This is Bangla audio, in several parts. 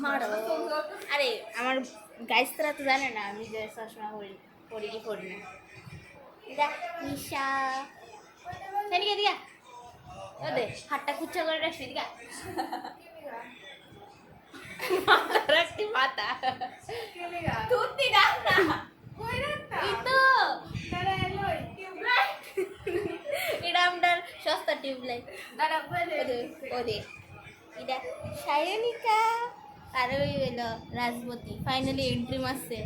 মারো। আরে আমার গাইসরা তো জানে না আমি যে সবসময় পড়ি কি পড়ি না। এটা নিশা এদিকে এদিকে ওদে হাতটা কুচ্চা করে রাখছি এদিকে মাথার একটি মাথা তুই ডাক না এই তো এটা আমার সস্তা টিউবলাইট ওদে এটা সায়নিকা আর ওই হলো রাজবতী ফাইনালি एंट्री मारছে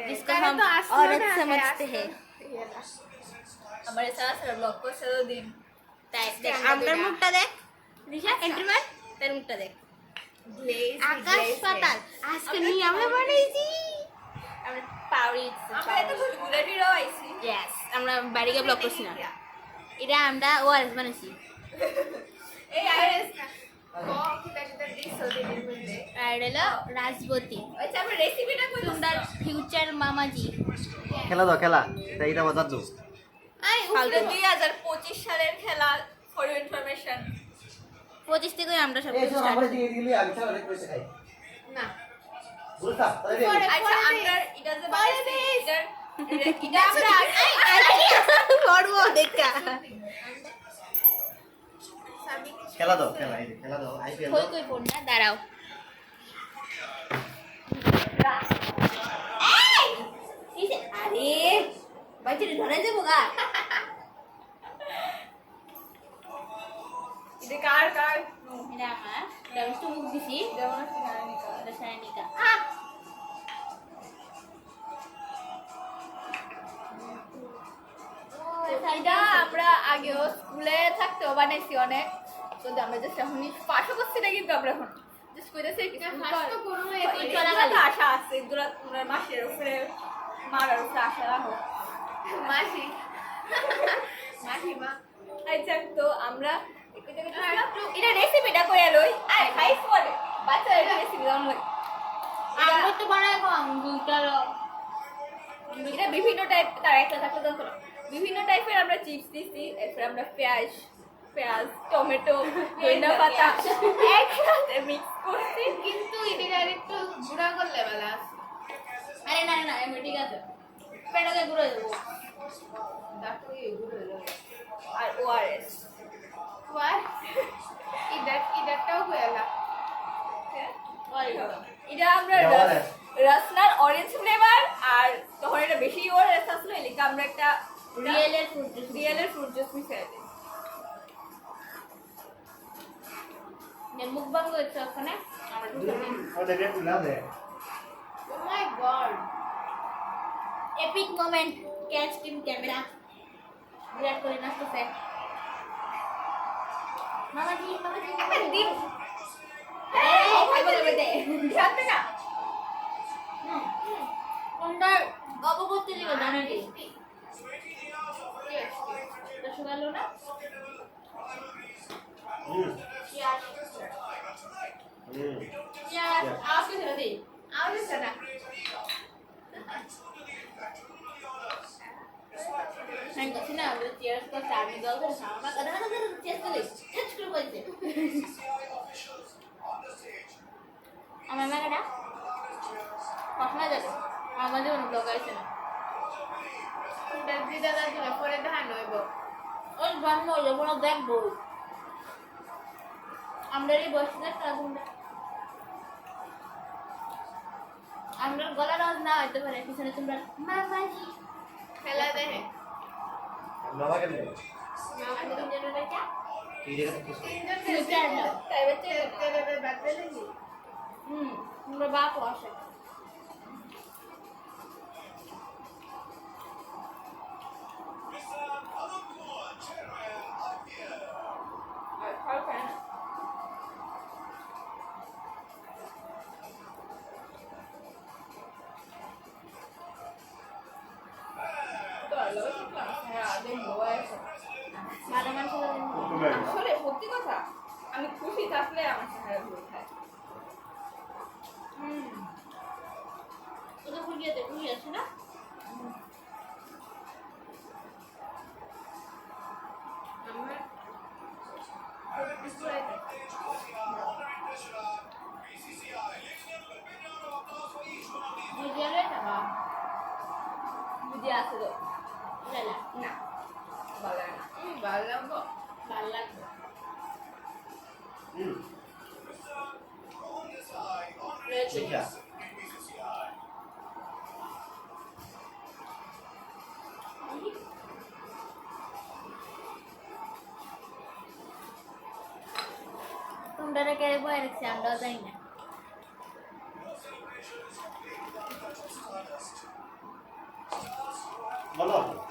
जिसको हम औरत समझते हैं हमारे साथ ब्लॉग को चलो दिन देख আমার মুখটা দেখ রিশা এন্ট্রি মার তার মুখটা দেখ আকাশ পাতাল আজকে নিয়ে আমরা বানাইছি আমরা পাউরি আমরা এত গুলাটি রইছি यस আমরা বাড়িতে ব্লগ করছি না এটা আমরা ওআরএস বানাইছি এই আরএস না রাজবতী তোমরা ফিউচার মামাজি খেলা দাও খেলা এইটা বাজার দাও 2025 সালের খেলা ফর ইনফরমেশন 25 থেকে আমরা সব এই আমরা দিয়ে দিলি আমি খেলা দেখতে খাই না বলতা তাহলে আচ্ছা আমরা এটা যে বানাইছি এটা আমরা পড়বো দেখা খেলা দাও খেলা দাও আইপিএল কই কই পড় না দাঁড়াও এই আরে বাচ্চাটা ধরে দেবো গা এটা কার এটা আমার এটা আমি তো মুখ দিছি যেমন সায়নিকা এটা আমরা আগেও স্কুলে থাকতেও বানাইছি অনেক তো আমরা জাস্ট এখন পাশও করছি না কিন্তু আমরা এখন জাস্ট কইতেছি আশা আছে তোমরা মাসের উপরে মারার উপরে আশা রাখো মাসি মা আচ্ছা তো আমরা এটা রেসিপিটা কইয়া লই আর খাইছ বলে বাচ্চা এটা রেসিপি জানো লাগে আমরা তো বানাই কম দুইটা এটা বিভিন্ন টাইপ তার একটা থাকলে জানতো না বিভিন্ন টাইপের আমরা চিপস দিছি এরপর আমরা পেঁয়াজ টমেটো ধনিয়া পাতা একসাথে মিক্স করছি কিন্তু এটা একটু গুঁড়া করলে ভালো আছে আরে না না এমনি ঠিক আছে পেটাকে গুঁড়ো দেবো দেখো এই গুঁড়ো দেবো আর ওআরএস ইদারটাও হয়েলা এটা আমরা রসনার অরেঞ্জ ফ্লেভার আর তখন এটা বেশি ওআরএস আসলো এলিকা আমরা একটা রিয়েলের ফ্রুট জুস মিশাই দিই মুখবাং হচ্ছে ওখানে Oh my god epic moment catch in camera বিরাট করে নাচতেছে মামাজি একটা ডিম এই বলে দে জানতে না কোনটা অবগত লিখে জানেন কি তো শুকালো না আজকে ছেড়ে দিই আজকে ছেড়ে আমি বলছি না আমরা চেয়ার্স করতে আমি জল করে আমার কথা চেয়ার্স করে ছেচ করে বলছে আমার মাগাটা কখনো যাবে আমাদের অন্য ব্লগ আছে না দাদা তুলে পরে ধান হইব ওই বান্ন হইলে কোনো দেখবো আমরা এই বসে দেখতে আমরা গলার আওয়াজ না হইতে পারে পিছনে তোমরা মামাজি খেলা দেখে বাবাকে দে মামা তিনজনের বাচ্চা এই জায়গা তাই বাচ্চা তেরে বাচ্চা লাগি তোমরা বাপ আসে আসলে সত্যি কথা আমি খুশি থাকলে আমার চেহারা ঘুরে খায় তোদের খুঁজিয়েতে খুশি আছে না আমার যে আছে তো না ভালো লাগে না ভালো লাগবো ভালো লাগবে হুম রয়েছে দেখা তোমরা কে বই রাখছি আমরা যাই না বলো